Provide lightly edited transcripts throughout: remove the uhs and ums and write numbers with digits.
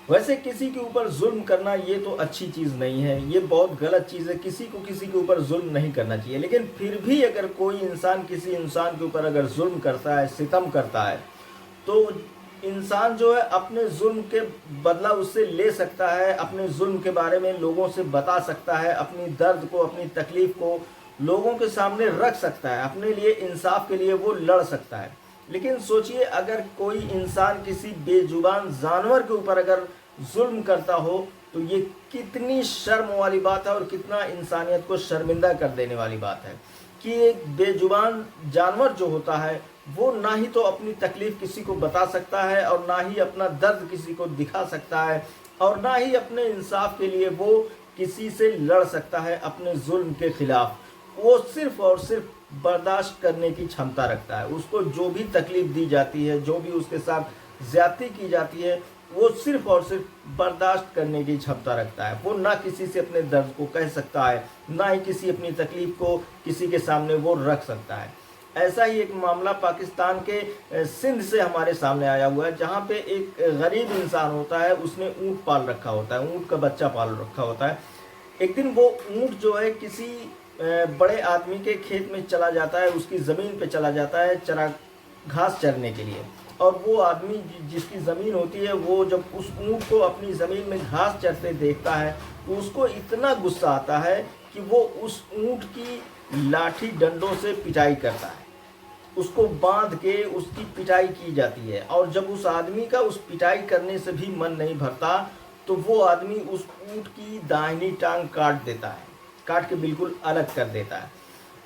वैसे किसी के ऊपर जुल्म करना ये तो अच्छी चीज़ नहीं है, ये बहुत गलत चीज़ है। किसी को किसी के ऊपर जुल्म नहीं करना चाहिए। लेकिन फिर भी अगर कोई इंसान किसी इंसान के ऊपर अगर जुल्म करता है, सितम करता है, तो इंसान जो है अपने जुल्म के बदला उससे ले सकता है, अपने जुल्म के बारे में लोगों से बता सकता है, अपनी दर्द को, अपनी तकलीफ को लोगों के सामने रख सकता है, अपने लिए इंसाफ के लिए वो लड़ सकता है। लेकिन सोचिए, अगर कोई इंसान किसी बेजुबान जानवर के ऊपर अगर जुल्म करता हो तो ये कितनी शर्म वाली बात है और कितना इंसानियत को शर्मिंदा कर देने वाली बात है कि एक बेजुबान जानवर जो होता है वो ना ही तो अपनी तकलीफ किसी को बता सकता है और ना ही अपना दर्द किसी को दिखा सकता है और ना ही अपने इंसाफ के लिए वो किसी से लड़ सकता है अपने जुल्म के खिलाफ। वो सिर्फ और सिर्फ बर्दाश्त करने की क्षमता रखता है। उसको जो भी तकलीफ दी जाती है, जो भी उसके साथ ज्यादती की जाती है, वो सिर्फ और सिर्फ बर्दाश्त करने की क्षमता रखता है। वो ना किसी से अपने दर्द को कह सकता है, ना ही किसी अपनी तकलीफ को किसी के सामने वो रख सकता है। ऐसा ही एक मामला पाकिस्तान के सिंध से हमारे सामने आया हुआ है, जहाँ पे एक गरीब इंसान होता है, उसने ऊँट पाल रखा होता है, ऊँट का बच्चा पाल रखा होता है। एक दिन वो ऊँट जो है किसी बड़े आदमी के खेत में चला जाता है, उसकी ज़मीन पे चला जाता है घास चरने के लिए। और वो आदमी जिसकी ज़मीन होती है, वो जब उस ऊँट को अपनी ज़मीन में घास चरते देखता है तो उसको इतना गुस्सा आता है कि वो उस ऊँट की लाठी डंडों से पिटाई करता है। उसको बांध के उसकी पिटाई की जाती है। और जब उस आदमी का उस पिटाई करने से भी मन नहीं भरता तो वो आदमी उस ऊँट की दाहिनी टांग काट देता है, काट के बिल्कुल अलग कर देता है।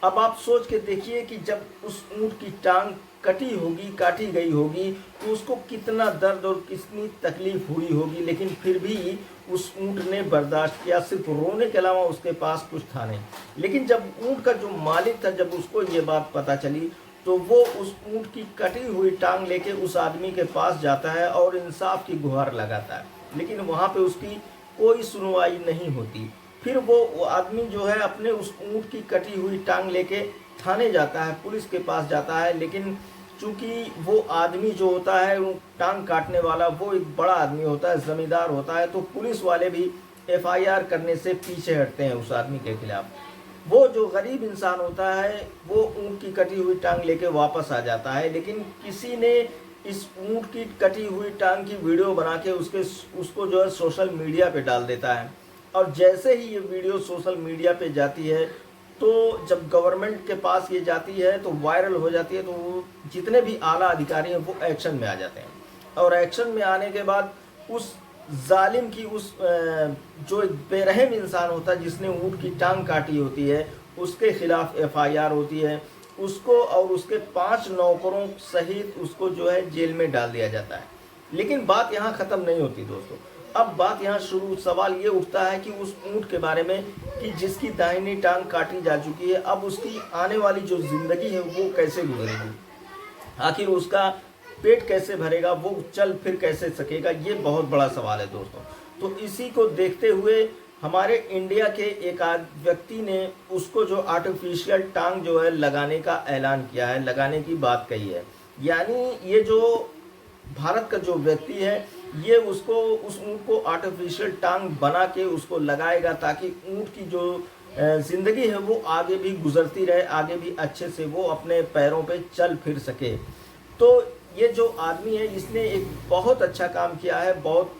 अब आप सोच के देखिए कि जब उस ऊँट की टांग कटी होगी, काटी गई होगी, तो उसको कितना दर्द और कितनी तकलीफ हुई होगी। लेकिन फिर भी उस ऊँट ने बर्दाश्त किया, सिर्फ रोने के अलावा उसके पास कुछ था नहीं। लेकिन जब ऊँट का जो मालिक था, जब उसको ये बात पता चली, तो वो उस ऊँट की कटी हुई टांग लेके उस आदमी के पास जाता है और इंसाफ की गुहार लगाता है। लेकिन वहाँ पे उसकी कोई सुनवाई नहीं होती। फिर वो आदमी जो है अपने उस ऊँट की कटी हुई टांग लेके थाने जाता है, पुलिस के पास जाता है। लेकिन चूंकि वो आदमी जो होता है, वो टांग काटने वाला, वो एक बड़ा आदमी होता है, जमींदार होता है, तो पुलिस वाले भी एफआईआर करने से पीछे हटते हैं उस आदमी के खिलाफ। वो जो गरीब इंसान होता है वो ऊँट की कटी हुई टांग लेके वापस आ जाता है। लेकिन किसी ने इस ऊँट की कटी हुई टांग की वीडियो बना के उसको जो है सोशल मीडिया पे डाल देता है। और जैसे ही ये वीडियो सोशल मीडिया पे जाती है, तो जब गवर्नमेंट के पास ये जाती है तो वायरल हो जाती है, तो वो जितने भी आला अधिकारी हैं वो एक्शन में आ जाते हैं। और एक्शन में आने के बाद उस जालिम की, उस जो एक बेरहम इंसान होता है जिसने ऊँट की टांग काटी होती है, उसके खिलाफ एफआईआर होती है। उसको और उसके 5 नौकरों सहित उसको जो है जेल में डाल दिया जाता है। लेकिन बात यहाँ ख़त्म नहीं होती दोस्तों। अब बात यहाँ शुरू, सवाल ये उठता है कि उस ऊँट के बारे में कि जिसकी दाहिनी टांग काटी जा चुकी है, अब उसकी आने वाली जो ज़िंदगी है वो कैसे गुजरेगी, आखिर उसका पेट कैसे भरेगा, वो चल फिर कैसे सकेगा, ये बहुत बड़ा सवाल है दोस्तों। तो इसी को देखते हुए हमारे इंडिया के एक व्यक्ति ने उसको जो आर्टिफिशियल टांग जो है लगाने का ऐलान किया है, लगाने की बात कही है। यानी ये जो भारत का जो व्यक्ति है, ये उसको उस ऊँट को आर्टिफिशियल टांग बना के उसको लगाएगा ताकि ऊँट की जो ज़िंदगी है वो आगे भी गुजरती रहे, आगे भी अच्छे से वो अपने पैरों पे चल फिर सके। तो ये जो आदमी है, इसने एक बहुत अच्छा काम किया है, बहुत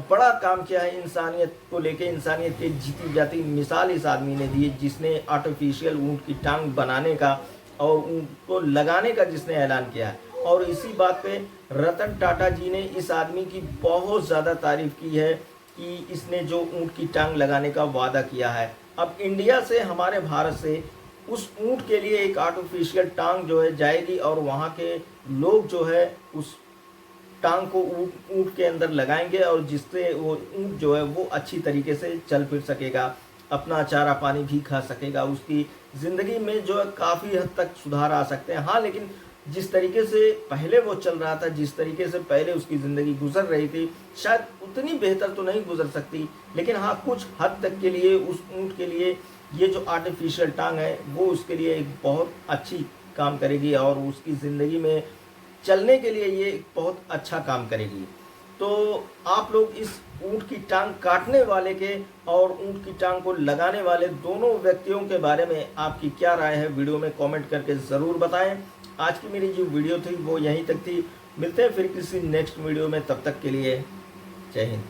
बड़ा काम किया है इंसानियत को लेके। इंसानियत की जीती जाती मिसाल इस आदमी ने दी है, जिसने आर्टिफिशियल ऊँट की टांग बनाने का और उनको लगाने का जिसने ऐलान किया है। और इसी बात पे रतन टाटा जी ने इस आदमी की बहुत ज़्यादा तारीफ़ की है कि इसने जो ऊँट की टांग लगाने का वादा किया है। अब इंडिया से, हमारे भारत से उस ऊँट के लिए एक आर्टिफिशियल टांग जो है जाएगी और वहाँ के लोग जो है उस टांग को ऊँट के अंदर लगाएंगे और जिससे वो ऊँट जो है वो अच्छी तरीके से चल फिर सकेगा, अपना चारा पानी भी खा सकेगा, उसकी ज़िंदगी में जो है काफ़ी हद तक सुधार आ सकते हैं। हाँ, लेकिन जिस तरीके से पहले वो चल रहा था, जिस तरीके से पहले उसकी ज़िंदगी गुजर रही थी, शायद उतनी बेहतर तो नहीं गुजर सकती। लेकिन हाँ, कुछ हद तक के लिए उस ऊँट के लिए ये जो आर्टिफिशियल टांग है वो उसके लिए एक बहुत अच्छी काम करेगी और उसकी ज़िंदगी में चलने के लिए ये बहुत अच्छा काम करेगी। तो आप लोग इस ऊँट की टांग काटने वाले के और ऊँट की टांग को लगाने वाले दोनों व्यक्तियों के बारे में आपकी क्या राय है, वीडियो में कमेंट करके ज़रूर बताएं। आज की मेरी जो वीडियो थी वो यहीं तक थी। मिलते हैं फिर किसी नेक्स्ट वीडियो में, तब तक के लिए जय हिंद।